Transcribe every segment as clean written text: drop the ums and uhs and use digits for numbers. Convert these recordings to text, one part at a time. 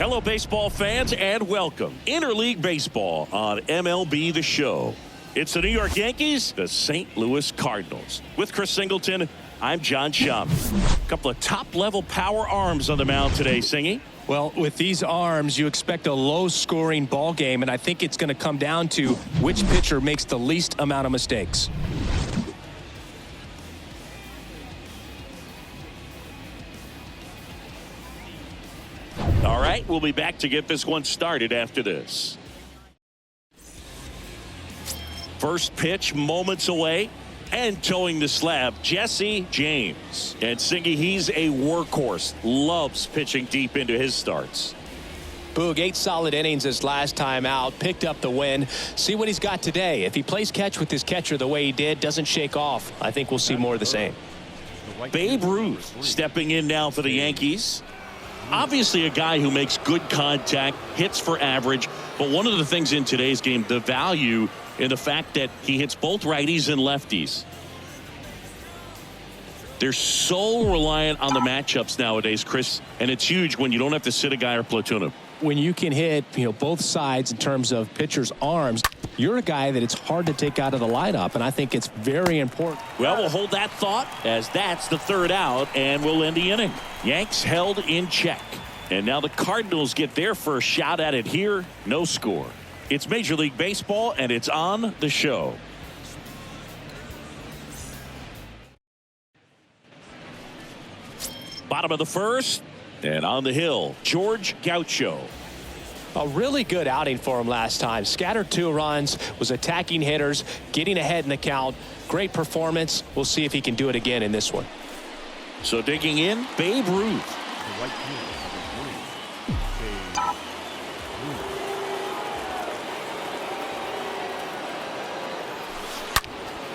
Hello, baseball fans, and welcome. Interleague Baseball on MLB The Show. It's the New York Yankees, the St. Louis Cardinals. With Chris Singleton, I'm John Schaub. A couple of top-level power arms on the mound today, Singy. Well, with these arms, you expect a low-scoring ball game, and I think it's going to come down to which pitcher makes the least amount of mistakes. All right, we'll be back to get this one started after this. First pitch moments away, and towing the slab, Jesse James. And Singy, he's a workhorse, loves pitching deep into his starts. Boog, 8 solid innings his last time out, picked up the win. See what he's got today. If he plays catch with his catcher the way he did, doesn't shake off, I think we'll see more of the same. Babe Ruth stepping in now for the Yankees. Obviously a guy who makes good contact, hits for average, but one of the things in today's game, the value in the fact that he hits both righties and lefties. They're so reliant on the matchups nowadays, Chris, and it's huge when you don't have to sit a guy or platoon him. When you can hit, both sides in terms of pitchers' arms, you're a guy that it's hard to take out of the lineup, and I think it's very important. Well, we'll hold that thought as that's the third out, and we'll end the inning. Yanks held in check, and now the Cardinals get their first shot at it here. No score. It's Major League Baseball, and it's on the show. Bottom of the first, and on the hill, George Gaucho. A really good outing for him last time. Scattered 2 runs, was attacking hitters, getting ahead in the count. Great performance. We'll see if he can do it again in this one. So digging in, Babe Ruth.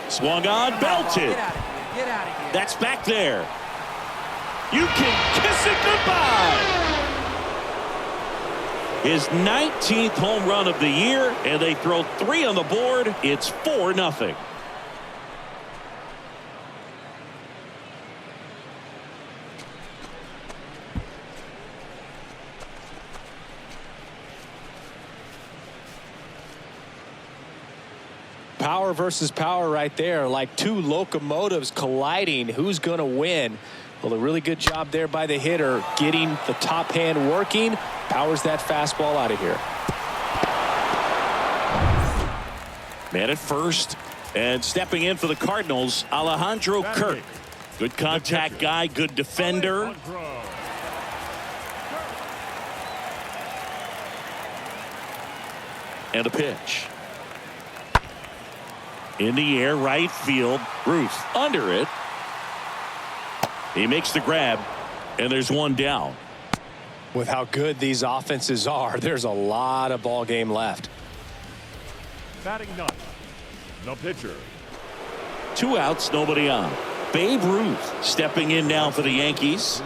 Swung on, belted. Get out of here. That's back there. You can kiss it goodbye. His 19th home run of the year, and they throw 3 on the board. It's 4-0. Power versus power right there, like 2 locomotives colliding. Who's going to win? Well, a really good job there by the hitter, getting the top hand working, powers that fastball out of here. Man at first, and stepping in for the Cardinals, Alejandro Kirk. Good contact guy, good defender. And a pitch. In the air, right field. Ruth under it. He makes the grab, and there's 1 down. With how good these offenses are, there's a lot of ball game left. Batting 9, the pitcher. 2 outs, nobody on. Babe Ruth stepping in now for the Yankees.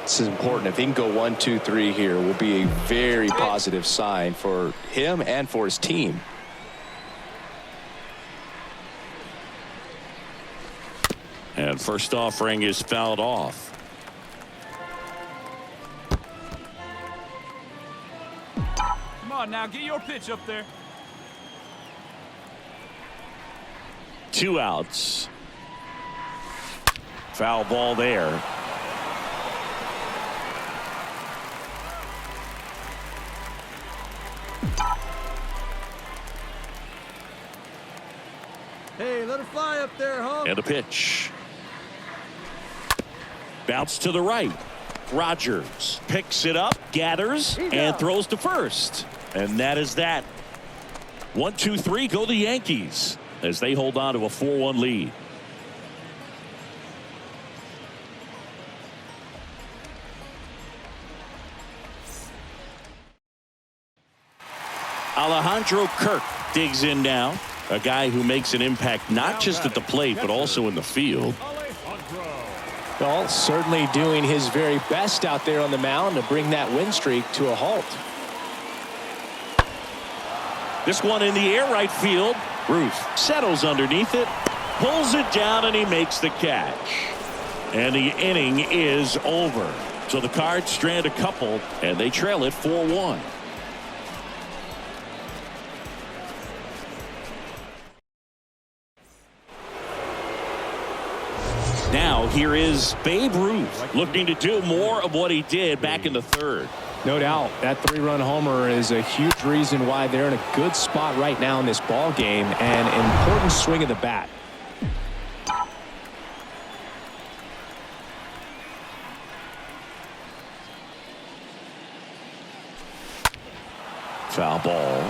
This is important. If he can go 1, 2, 3 here, will be a very positive sign for him and for his team. And first offering is fouled off. Come on now, get your pitch up there. 2 outs. Foul ball there. Hey, let it fly up there, huh? And a pitch. Bounce to the right. Rogers picks it up, gathers, and throws to first. And that is that. 1, 2, 3 go the Yankees as they hold on to a 4-1 lead. Alejandro Kirk digs in now. A guy who makes an impact not just at the plate but also in the field. Well, certainly doing his very best out there on the mound to bring that win streak to a halt. This one in the air, right field. Ruth settles underneath it, pulls it down, and he makes the catch. And the inning is over. So the Cards strand a couple, and they trail it 4-1. Now here is Babe Ruth looking to do more of what he did back in the third. No doubt that 3-run homer is a huge reason why they're in a good spot right now in this ball game, and an important swing of the bat. Foul ball.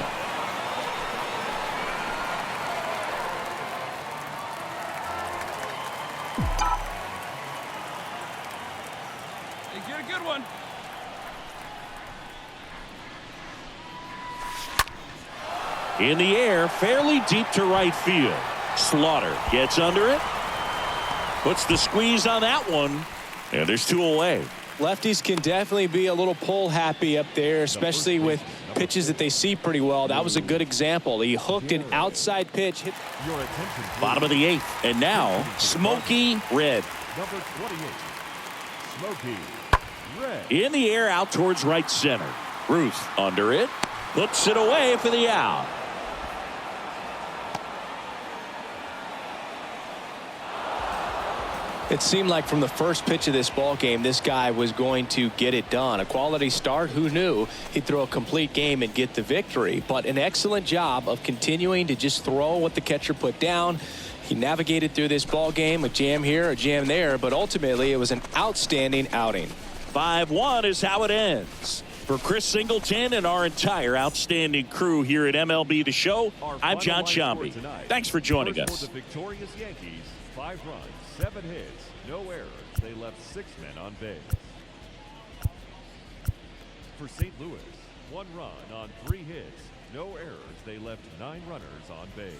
Hey, get a good one. In the air, fairly deep to right field. Slaughter gets under it. Puts the squeeze on that one. And there's 2 away. Lefties can definitely be a little pull happy up there, especially with pitches that they see pretty well. That was a good example. He hooked an outside pitch. Bottom of the 8th. And now, Smokey Red. Number 28, Smokey Red. In the air, out towards right center. Ruth under it. Puts it away for the out. It seemed like from the first pitch of this ball game, this guy was going to get it done. A quality start. Who knew he'd throw a complete game and get the victory? But an excellent job of continuing to just throw what the catcher put down. He navigated through this ball game, a jam here, a jam there, but ultimately it was an outstanding outing. 5-1 is how it ends. For Chris Singleton and our entire outstanding crew here at MLB The Show, I'm John Sciambi. Thanks for joining us. For the victorious Yankees, 5 runs, 7 hits, no errors. They left 6 men on base. For St. Louis, 1 run on 3 hits, no errors. They left 9 runners on base.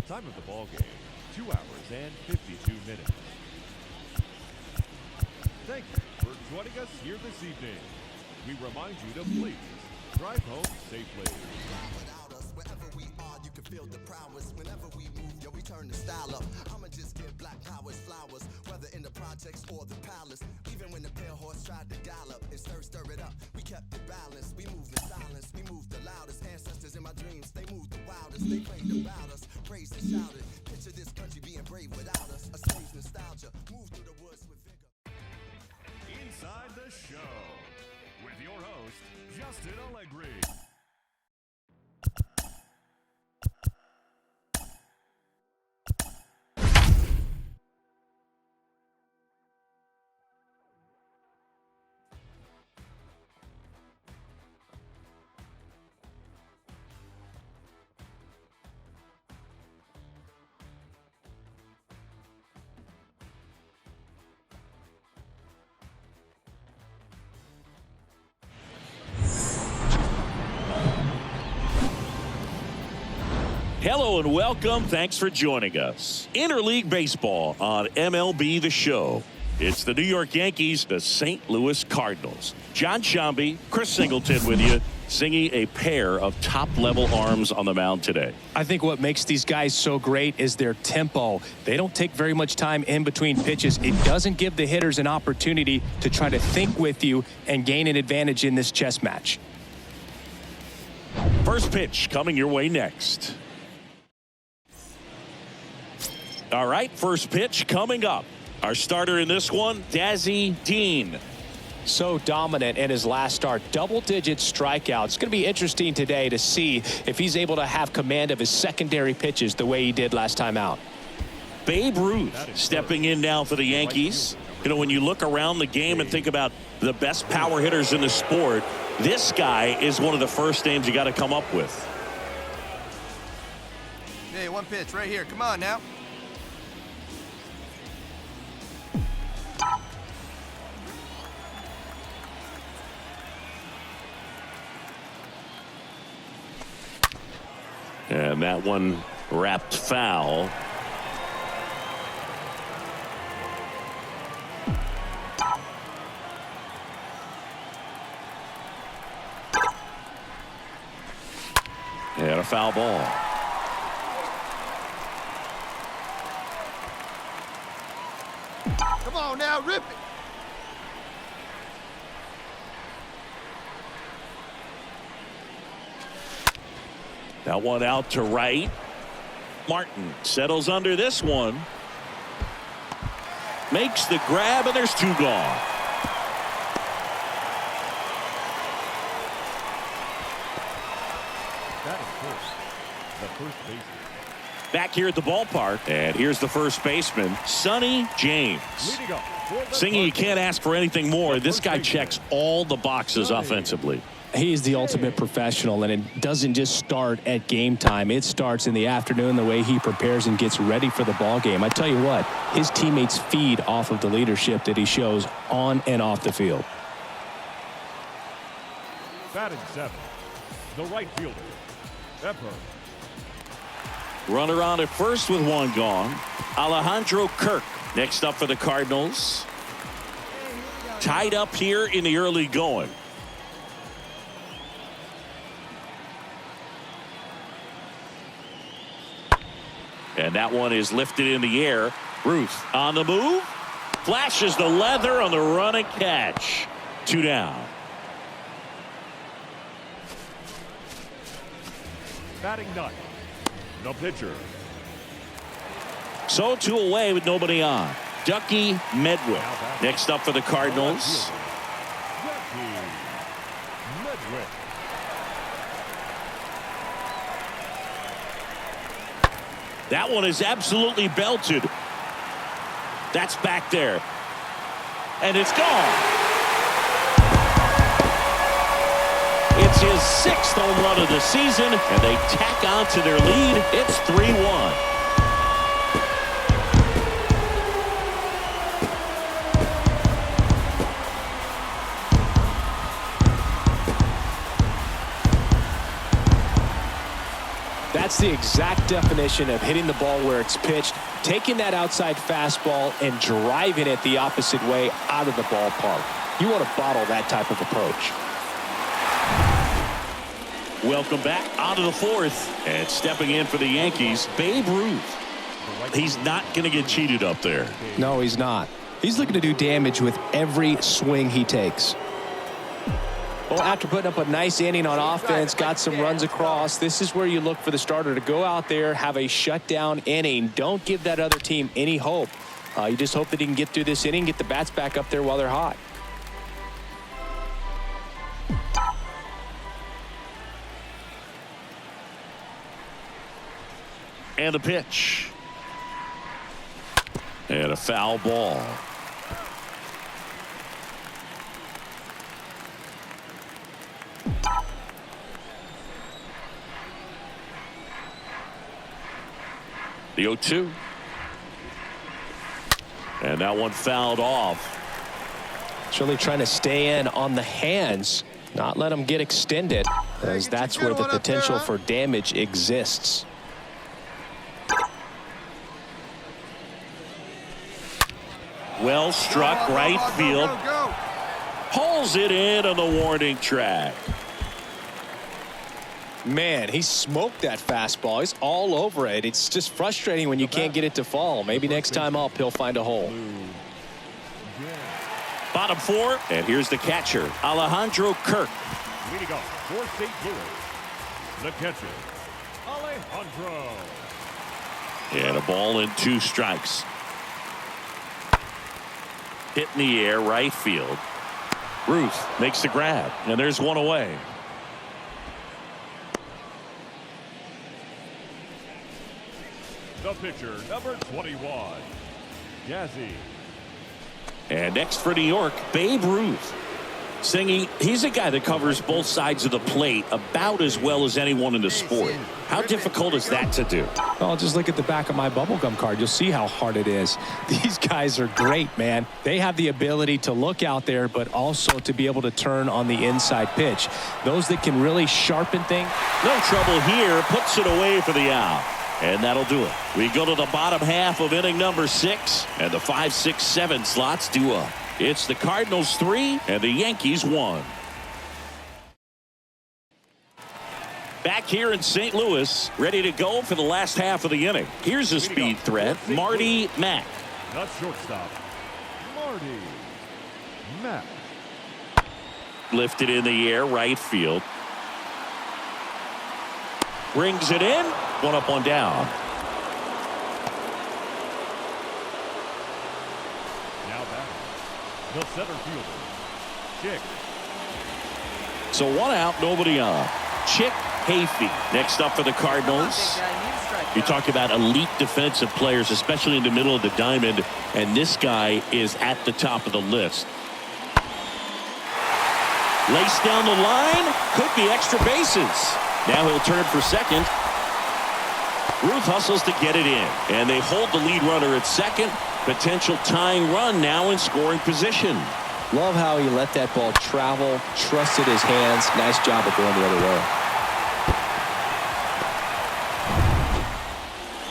Time of the ball game, 2 hours and 52 minutes. Thank you for joining us here this evening. We remind you to please drive home safely. Without us, wherever we are, you can feel the prowess. Whenever we move, yo, we turn the style up. I'ma just give black powers flowers, whether in the projects or the palace. Even when the pale horse tried to gallop and stir it up, we kept it balanced. We moved in silence, we moved the loudest. Ancestors in my dreams, they moved the wildest. They played about us, praised and shouted. Picture this country being brave without us. A slave's nostalgia, move through the woods with vigor. Inside the Show with your host, Justin Allegri. Hello and welcome. Thanks for joining us. Interleague Baseball on MLB The Show. It's the New York Yankees, the St. Louis Cardinals. John Sciambi, Chris Singleton with you, singing a pair of top-level arms on the mound today. I think what makes these guys so great is their tempo. They don't take very much time in between pitches. It doesn't give the hitters an opportunity to try to think with you and gain an advantage in this chess match. First pitch coming your way next. All right, first pitch coming up. Our starter in this one, Dazzy Dean. So dominant in his last start, double-digit strikeouts. It's going to be interesting today to see if he's able to have command of his secondary pitches the way he did last time out. Babe Ruth stepping in now for the Yankees. You know, when you look around the game and think about the best power hitters in the sport, this guy is one of the first names you got to come up with. Hey, 1 pitch right here. Come on now. And that one wrapped foul. And a foul ball. Come on now, rip it. That one out to right. Martin settles under this one. Makes the grab, and there's two gone. That is first. The first baseman. Back here at the ballpark, and here's the first baseman, Sonny James. Leading up for the Singing, you Cardinals. can't ask for anything more. This guy checks all the boxes offensively. He is the ultimate professional, and it doesn't just start at game time. It starts in the afternoon, the way he prepares and gets ready for the ball game. I tell you what, his teammates feed off of the leadership that he shows on and off the field. Batting seventh, the right fielder, Pepper. Runner on at first with one gone. Alejandro Kirk next up for the Cardinals. Tied up here in the early going. And that one is lifted in the air. Ruth on the move. Flashes the leather on the run and catch. Two down. Batting ninth, the pitcher. So two away with nobody on. Ducky Medwick next up for the Cardinals. Medwick. That one is absolutely belted. That's back there. And it's gone. It's his 6th home run of the season, and they tack on to their lead. It's 3-1. That's the exact definition of hitting the ball where it's pitched, taking that outside fastball and driving it the opposite way out of the ballpark. You want to bottle that type of approach. Welcome back onto the 4th, and stepping in for the Yankees, Babe Ruth. He's not going to get cheated up there. No, he's not. He's looking to do damage with every swing he takes. Well, after putting up a nice inning on offense, got some runs across, this is where you look for the starter to go out there, have a shutdown inning. Don't give that other team any hope. You just hope that he can get through this inning, get the bats back up there while they're hot. And a pitch. And a foul ball. The 0-2. And that one fouled off. It's really trying to stay in on the hands, not let them get extended, as that's where the potential for damage exists. Well struck, right field. Pulls it in on the warning track. Man, he smoked that fastball. He's all over it. It's just frustrating when you can't get it to fall. Maybe next time up he'll find a hole. Bottom 4, and here's the catcher, Alejandro Kirk. Leading off for St. Louis, the catcher, Alejandro. And a ball and 2 strikes. Hit in the air, right field. Ruth makes the grab, and there's one away. The pitcher, number 21, Yazzie. And next for New York, Babe Ruth. Singy, he's a guy that covers both sides of the plate about as well as anyone in the sport. How difficult is that to do? Well, just look at the back of my bubblegum card. You'll see how hard it is. These guys are great, man. They have the ability to look out there, but also to be able to turn on the inside pitch. Those that can really sharpen things. No trouble here. Puts it away for the out. And that'll do it. We go to the bottom half of inning number 6, and the 5, 6, 7 slots do up. It's the Cardinals 3 and the Yankees 1. Back here in St. Louis, ready to go for the last half of the inning. Here's a speed threat, Marty Mack. Not shortstop, Marty Mack. Lifted in the air, right field. Brings it in. One up, one down. Now back. The center fielder, Chick. So one out, nobody on. Chick Hayfie next up for the Cardinals. You talk about elite defensive players, especially in the middle of the diamond, and this guy is at the top of the list. Laced down the line, could be extra bases. Now he'll turn for second. Ruth hustles to get it in, and they hold the lead runner at second. Potential tying run now in scoring position. Love how he let that ball travel, trusted his hands. Nice job of going the other way.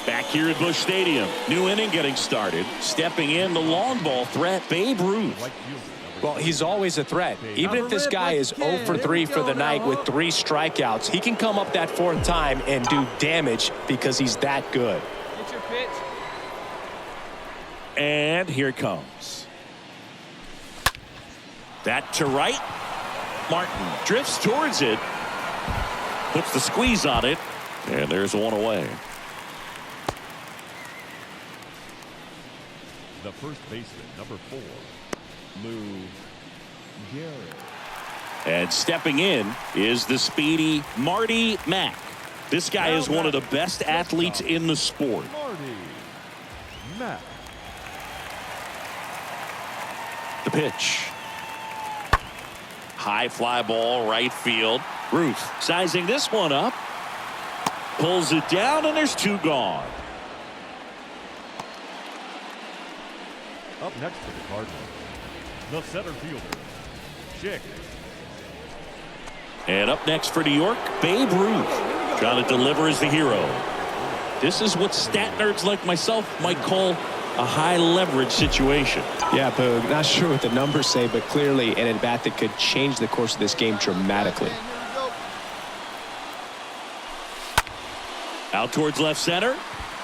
Back here at Busch Stadium, new inning getting started. Stepping in, the long ball threat, Babe Ruth. Well, he's always a threat. Even if this guy is 0 for 3 for the night with 3 strikeouts, he can come up that 4th time and do damage because he's that good. Get your pitch. And here it comes. That to right. Martin drifts towards it. Puts the squeeze on it. And there's one away. The first baseman, number 4, Lou Gehrig. And stepping in is the speedy Marty Mack. This guy is one of the best athletes in the sport. Marty Mack. The pitch. High fly ball, right field. Ruth sizing this one up. Pulls it down, and there's 2 gone. Up next for the Cardinals, the center fielder, Chick. And up next for New York, Babe Ruth. Trying to deliver as the hero. This is what stat nerds like myself might call a high leverage situation. Yeah, Boog, not sure what the numbers say, but clearly an at-bat that could change the course of this game dramatically. Out towards left center.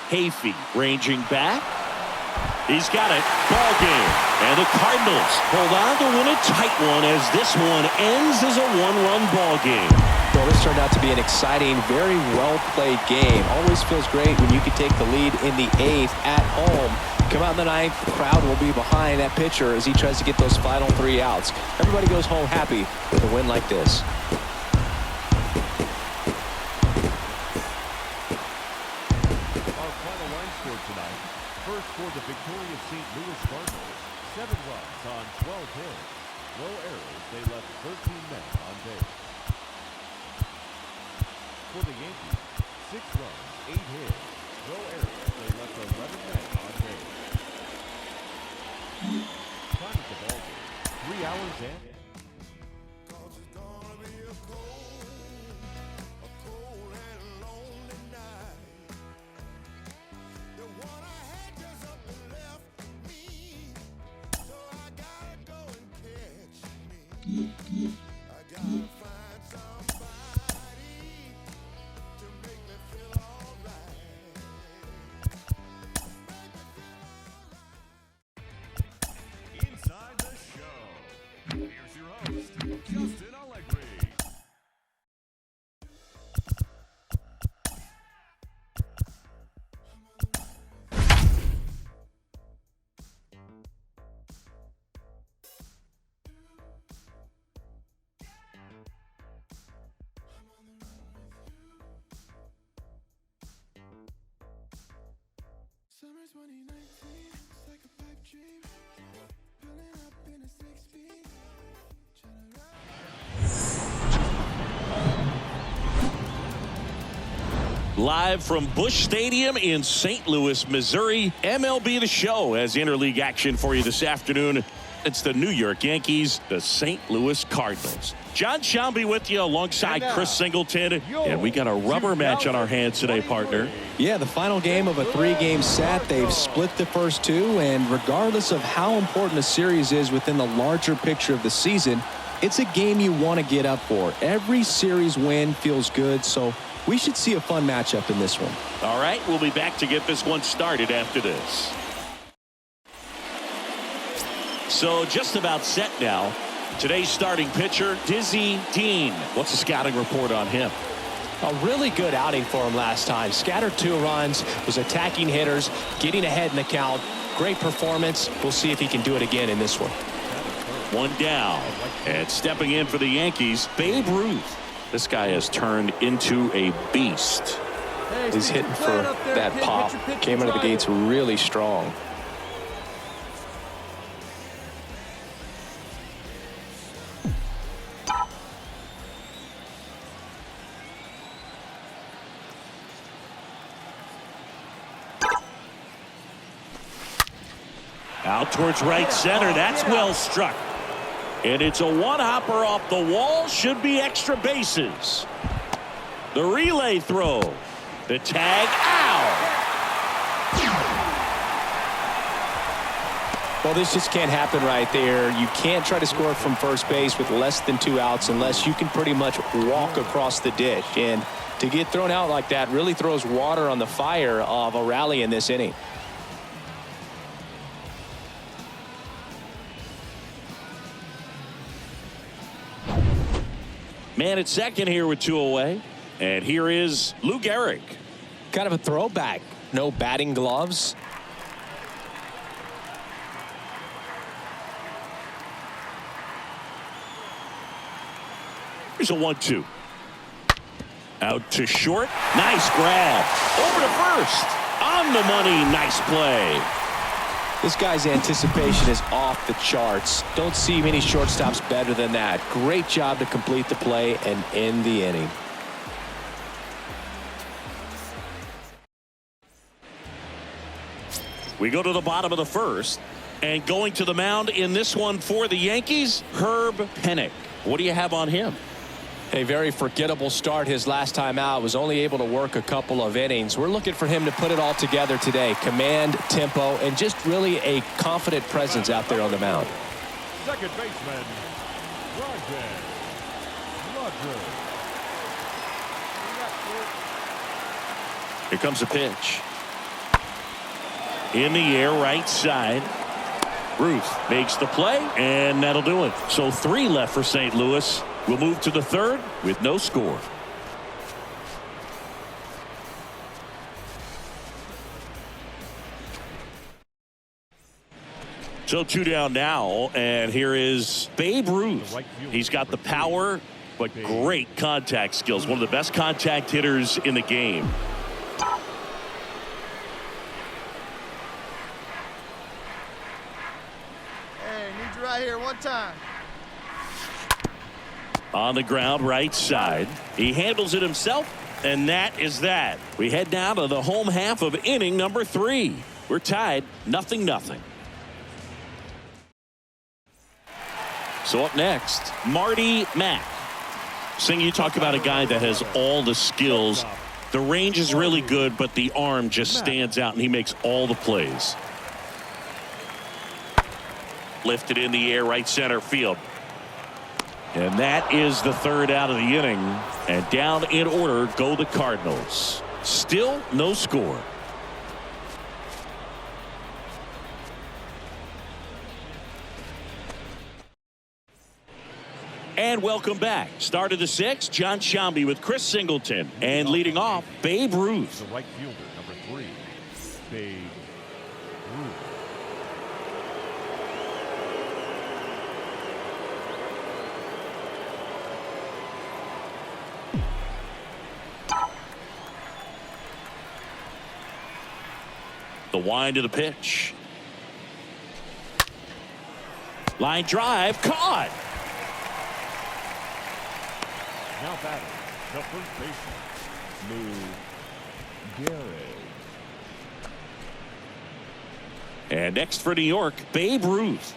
Hayfie ranging back. He's got it. Ball game. And the Cardinals hold on to win a tight one as this one ends as a 1-run ball game. Well, this turned out to be an exciting, very well-played game. Always feels great when you can take the lead in the 8th at home. Come out in the 9th, the crowd will be behind that pitcher as he tries to get those final 3 outs. Everybody goes home happy with a win like this. Our final line score tonight. First for the victorious St. Louis Cardinals, 7 runs on 12 hits. No errors, they left 13 men on base. For the Yankees, 6 runs, 8 hits. No errors, they left 11 men on base. Time at the ball game, 3 hours and... Inside the show, here's your host, Justin Allegri. Summer 2019, it's like a pipe dream. Pulling up in a 6-speed. Live from Busch Stadium in St. Louis, Missouri. MLB The Show has interleague action for you this afternoon. It's the New York Yankees, the St. Louis Cardinals. John Shambi with you alongside Chris Singleton. And we got a rubber match on our hands today, partner. Yeah, the final game of a 3-game set. They've split the first 2, and regardless of how important a series is within the larger picture of the season, it's a game you want to get up for. Every series win feels good, so we should see a fun matchup in this one. All right, we'll be back to get this one started after this. So just about set now. Today's starting pitcher, Dizzy Dean. What's the scouting report on him? A really good outing for him last time. Scattered 2 runs, was attacking hitters, getting ahead in the count. Great performance. We'll see if he can do it again in this one. 1 down. And stepping in for the Yankees, Babe Ruth. This guy has turned into a beast. He's hitting for that pop. Came out of the gates really strong. Out towards right center. That's well struck. And it's a one-hopper off the wall. Should be extra bases. The relay throw. The tag out. Well, this just can't happen right there. You can't try to score from first base with less than 2 outs unless you can pretty much walk across the ditch. And to get thrown out like that really throws water on the fire of a rally in this inning. Man at second here with 2 away. And here is Lou Gehrig. Kind of a throwback. No batting gloves. Here's a 1-2. Out to short. Nice grab. Over to first. On the money. Nice play. This guy's anticipation is off the charts. Don't see many shortstops better than that. Great job to complete the play and end the inning. We go to the bottom of the first. And going to the mound in this one for the Yankees, Herb Pennock. What do you have on him? A very forgettable start his last time out. Was only able to work a couple of innings. We're looking for him to put it all together today. Command, tempo, and just really a confident presence out there on the mound. Second baseman, Roger. Here comes a pitch. In the air, right side. Ruth makes the play, and that'll do it. So 3 left for St. Louis. We'll move to the third with no score. So 2 down now, and here is Babe Ruth. He's got the power, but great contact skills. One of the best contact hitters in the game. Hey, need you right here one time. On the ground, right side. He handles it himself, and that is that. We head down to the home half of inning number 3. We're tied 0-0. So up next, Marty Mack. Sing, you talk about a guy that has all the skills. The range is really good, but the arm just stands out, and he makes all the plays. Lifted in the air, right center field. And that is the 3rd out of the inning. And down in order go the Cardinals. Still no score. And welcome back. Start of the 6th, John Shambi with Chris Singleton. And leading off, Babe Ruth. The right fielder, number 3, Babe Ruth. The wind of the pitch. Line drive, caught. Now batting, the first baseman, Lou Gehrig. And next for New York, Babe Ruth.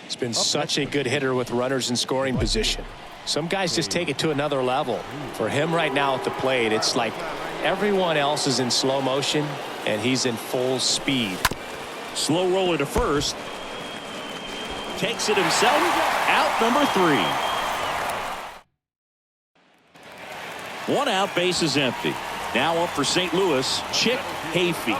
He's been such a good hitter with runners in scoring position. Some guys just take it to another level. For him right now at the plate, it's like everyone else is in slow motion and he's in full speed. Slow roller to first. Takes it himself. Out number 3. 1 out, base is empty. Now up for St. Louis, Chick Hayfie.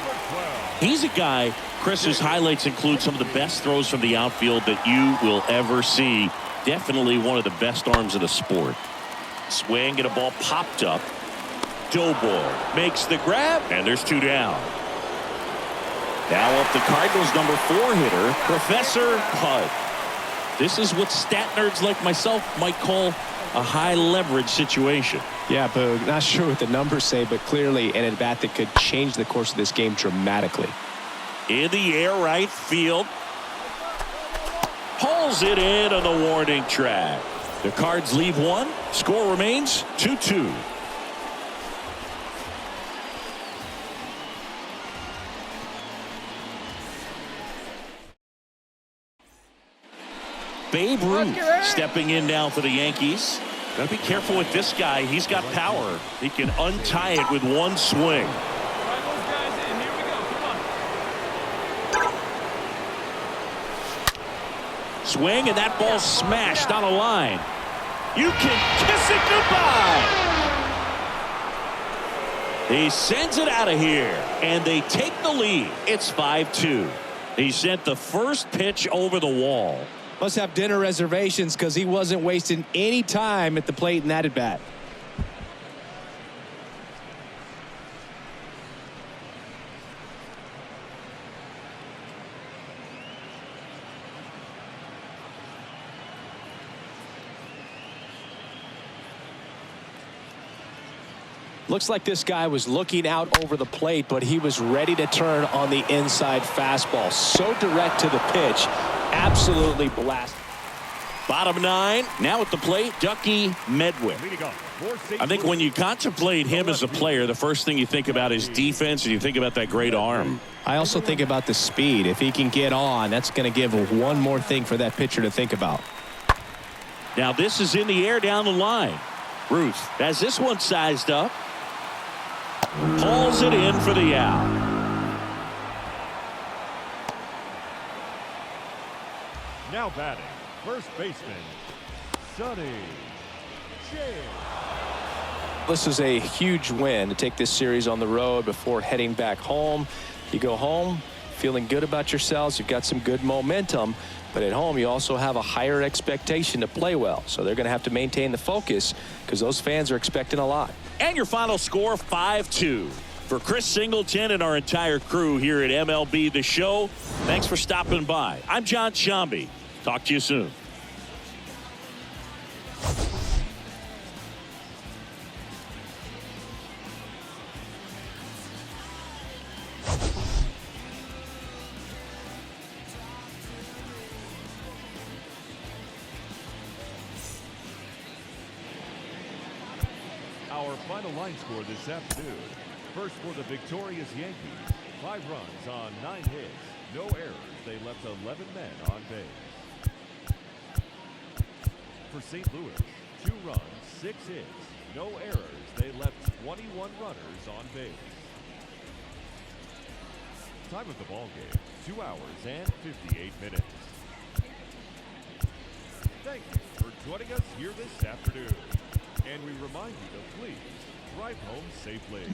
He's a guy, Chris, whose highlights include some of the best throws from the outfield that you will ever see. Definitely one of the best arms of the sport. Swing and a ball popped up. Doughboy makes the grab, and there's 2 down. Now up the Cardinals' number 4 hitter, Professor Pud. This is what stat nerds like myself might call a high leverage situation. Yeah, Boog, not sure what the numbers say, but clearly an at-bat that could change the course of this game dramatically. In the air, right field. Pulls it in on the warning track. The Cards leave 1. Score remains 2-2. Babe Ruth stepping in now for the Yankees. Got to be careful with this guy. He's got power. He can untie it with 1 swing. Right, those guys in. Here we go. Come on. Swing, and that ball smashed on a line. You can kiss it goodbye. He sends it out of here, and they take the lead. It's 5-2. He sent the first pitch over the wall. Must have dinner reservations because he wasn't wasting any time at the plate in that at bat. Looks like this guy was looking out over the plate, but he was ready to turn on the inside fastball. So direct to the pitch. Absolutely blast. Bottom 9. Now at the plate, Ducky Medwick. I think when you contemplate him as a player, the first thing you think about is defense, and you think about that great arm. I also think about the speed. If he can get on, that's going to give one more thing for that pitcher to think about. Now this is in the air down the line. Ruth has this one sized up. Pulls it in for the out. Now batting, first baseman, Sonny James. This is a huge win to take this series on the road before heading back home. You go home feeling good about yourselves. You've got some good momentum. But at home, you also have a higher expectation to play well. So they're going to have to maintain the focus because those fans are expecting a lot. And your final score, 5-2. For Chris Singleton and our entire crew here at MLB The Show, thanks for stopping by. I'm John Shambi. Talk to you soon. Our final line score this afternoon. First for the victorious Yankees. 5 runs on 9 hits. No errors. They left 11 men on base. For St. Louis, 2 runs, 6 hits. No errors. They left 21 runners on base. Time of the ball game, 2 hours and 58 minutes. Thank you for joining us here this afternoon. And we remind you to please drive home safely.